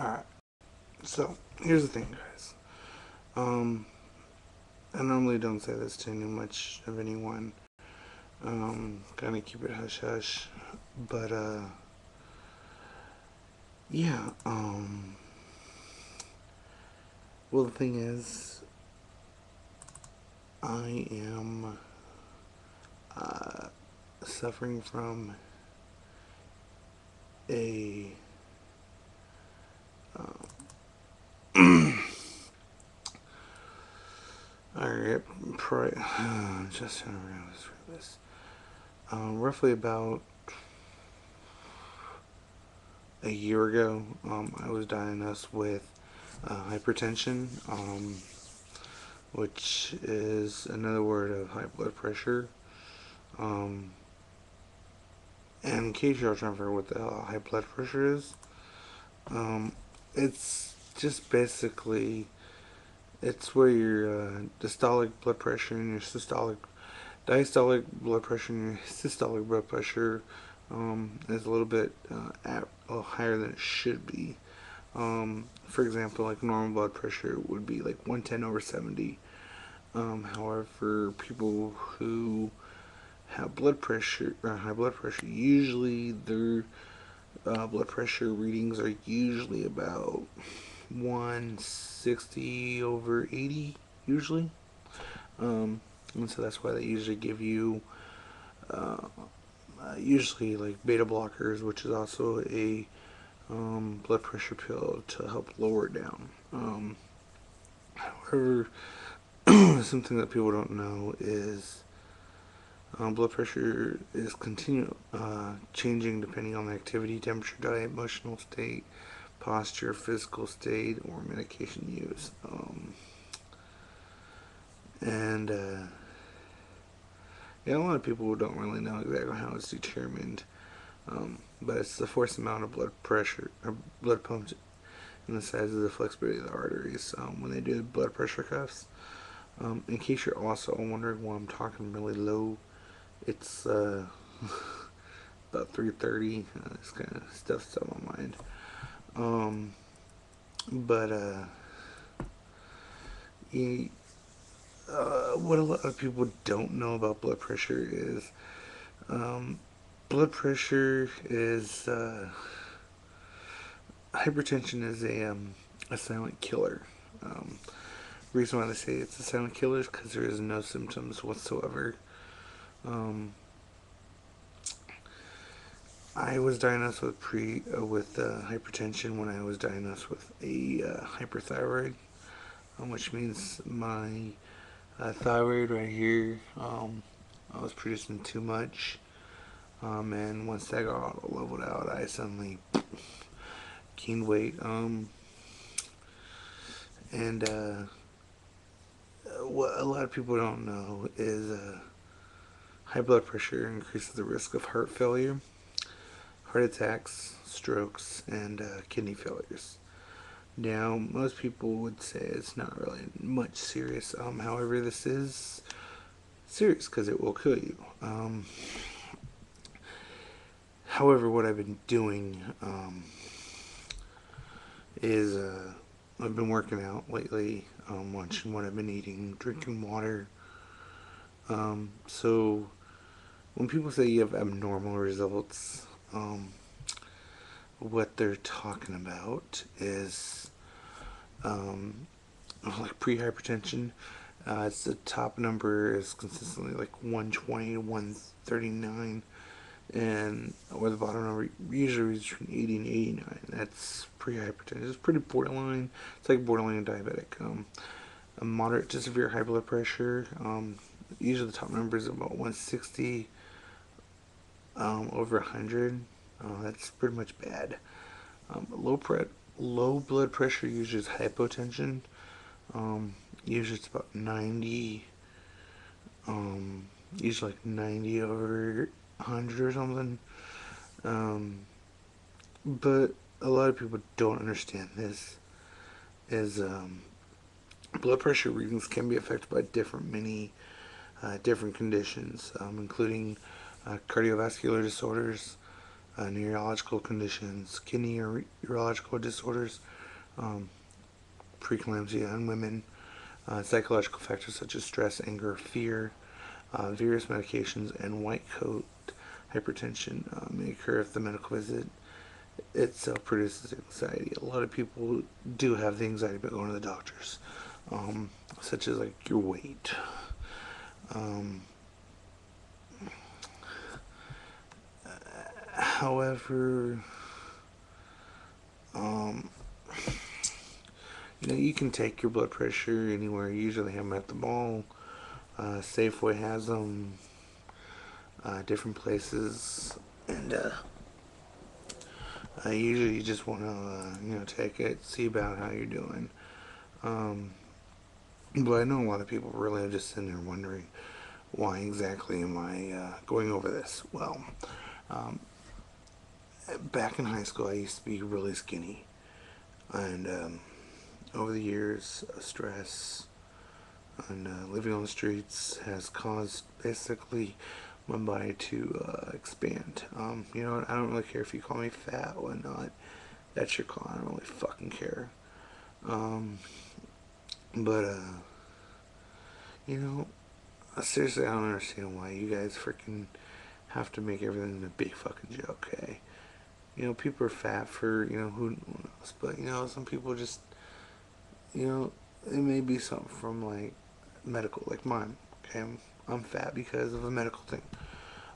Alright, so here's the thing, guys. I normally don't say this to much of anyone. Kind of keep it hush hush. But, yeah, well, the thing is, I am suffering from a alright, just how to this. Roughly about a year ago, I was diagnosed with hypertension, which is another word of high blood pressure. And in case you're trying to figure out what the hell high blood pressure is, it's just basically it's where your diastolic blood pressure and your diastolic blood pressure and your systolic blood pressure is a little bit higher than it should be. For example, like normal blood pressure would be like 110/70. However, for people who have blood pressure or high blood pressure, usually their blood pressure readings are usually about 160/80, usually. And so that's why they usually give you usually like beta blockers, which is also a blood pressure pill to help lower it down. However, something that people don't know is blood pressure is continue changing depending on the activity, temperature, diet, emotional state, posture, physical state, or medication use. And yeah, a lot of people don't really know exactly how it's determined, but it's the forced amount of blood pressure or blood pumps and the size of the flexibility of the arteries when they do the blood pressure cuffs. In case you're also wondering why I'm talking really low, it's about 3:30. This kind of stuff's on my mind. But what a lot of people don't know about blood pressure is blood pressure is hypertension is a silent killer. The reason why they say it's a silent killer is because there is no symptoms whatsoever. I was diagnosed with hypertension when I was diagnosed with a hyperthyroid, which means my thyroid right here I was producing too much, and once that got leveled out, I suddenly gained weight. And what a lot of people don't know is high blood pressure increases the risk of heart failure, heart attacks, strokes, and kidney failures. Now, most people would say it's not really much serious. However, this is serious because it will kill you. However, what I've been doing is I've been working out lately, watching what I've been eating, drinking water. So when people say you have abnormal results, what they're talking about is like pre-hypertension. It's the top number is consistently like 120 to 139, and or the bottom number usually is between 80 and 89. That's pre-hypertension. It's pretty borderline. It's like borderline diabetic. A moderate to severe high blood pressure. Usually the top number is about 160 over 100. That's pretty much bad. Low blood pressure usually is hypotension. Usually it's about 90. Usually like 90 over 100 or something. But a lot of people don't understand this. Is blood pressure readings can be affected by many different conditions, including cardiovascular disorders, neurological conditions, kidney or urological disorders, um, preeclampsia in women, psychological factors such as stress, anger, fear, various medications, and white coat hypertension may occur if the medical visit itself produces anxiety. A lot of people do have the anxiety about going to the doctors, such as like your weight. Um, However, um, you can take your blood pressure anywhere. You usually have them at the mall. Safeway has them. Different places, and usually you just want to take it, see about how you're doing. Um, but I know a lot of people really are just sitting there wondering, why exactly am I going over this? Well, um, back in high school I used to be really skinny, and over the years, stress and living on the streets has caused basically my body to expand. I don't really care if you call me fat or not. That's your call. I don't really fucking care. Um, but you know, seriously, I don't understand why you guys freaking have to make everything a big fucking joke. Okay, people are fat for who knows, but some people just it may be something from like medical, like mine. Okay, I'm fat because of a medical thing.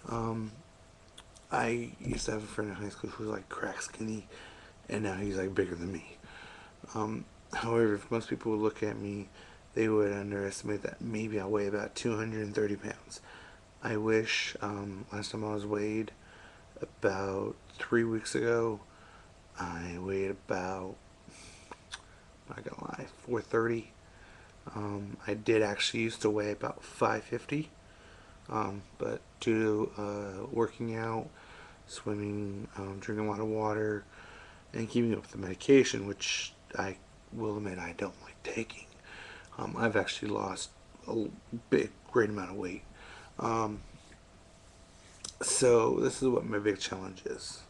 Um, I used to have a friend in high school who was like crack skinny, and now he's like bigger than me. However, if most people would look at me, they would underestimate that maybe I weigh about 230 pounds. I wish last time I was weighed about 3 weeks ago, I weighed about, I'm not gonna lie, 430. I did actually used to weigh about 550, but due to working out, swimming, drinking a lot of water, and keeping up with the medication, which I will admit I don't like taking, I've actually lost a great amount of weight. Um, so this is what my big challenge is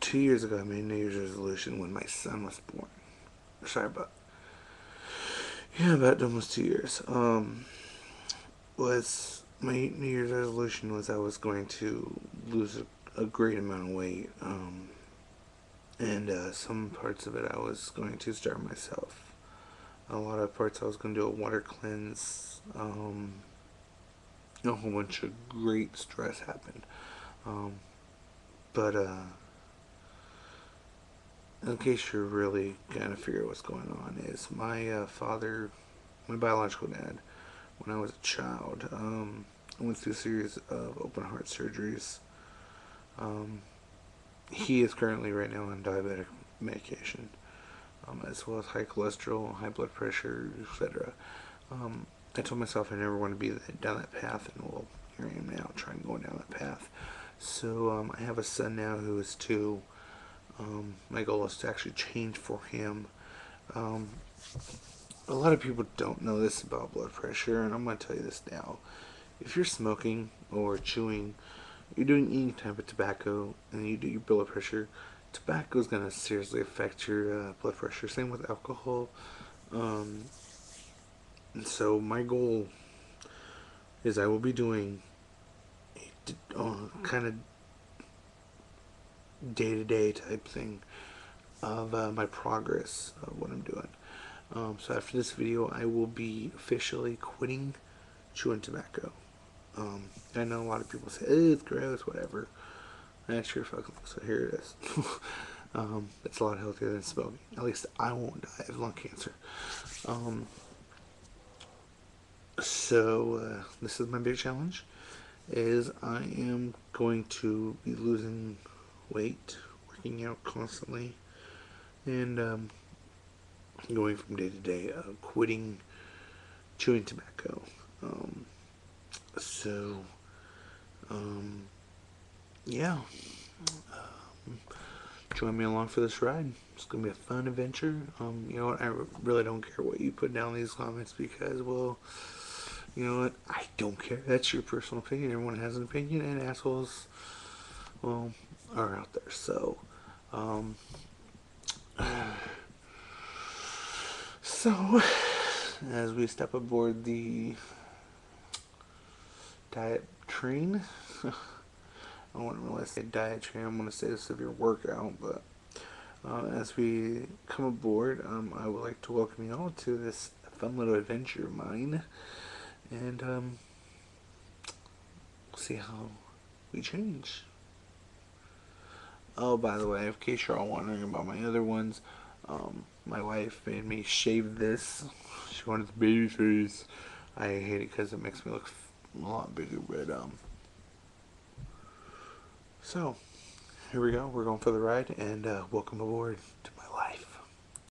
2 years ago I made a New Year's resolution when my son was born. Sorry about about almost 2 years. Was my New Year's resolution was I was going to lose a great amount of weight, and some parts of it I was going to start myself. A lot of parts I was going to do a water cleanse. A whole bunch of great stress happened. But in case you're really kind of figure what's going on, is my father, my biological dad, when I was a child, I went through a series of open heart surgeries. He is currently right now on diabetic medication, as well as high cholesterol, high blood pressure, etc. I told myself I never want to be down that path, and well, here I am now trying to go down that path. So I have a son now who is 2. My goal is to actually change for him. A lot of people don't know this about blood pressure, and I'm going to tell you this now. If you're smoking or chewing, you're doing any type of tobacco, and you do your blood pressure, tobacco is going to seriously affect your blood pressure. Same with alcohol. And so my goal is I will be doing a kind of day-to-day type thing of my progress of what I'm doing. So after this video, I will be officially quitting chewing tobacco. I know a lot of people say, it's gross, whatever. That sure fucking looks, so here it is. It's a lot healthier than smoking. At least I won't die of lung cancer. So this is my big challenge, is I am going to be losing weight, working out constantly, and going from day to day, quitting chewing tobacco. So, yeah. Join me along for this ride. It's going to be a fun adventure. You know what? I really don't care what you put down in these comments because, well, You know what? I don't care. That's your personal opinion. Everyone has an opinion, and assholes, well, are out there. So, um, so as we step aboard the diet train, I wouldn't really say diet train. I'm going to say severe workout, but as we come aboard, I would like to welcome you all to this fun little adventure of mine, and we'll see how we change. Oh, by the way, in case you're all wondering about my other ones, my wife made me shave this. She wanted the baby face. I hate it because it makes me look a lot bigger, but so here we go. We're going for the ride, and welcome aboard to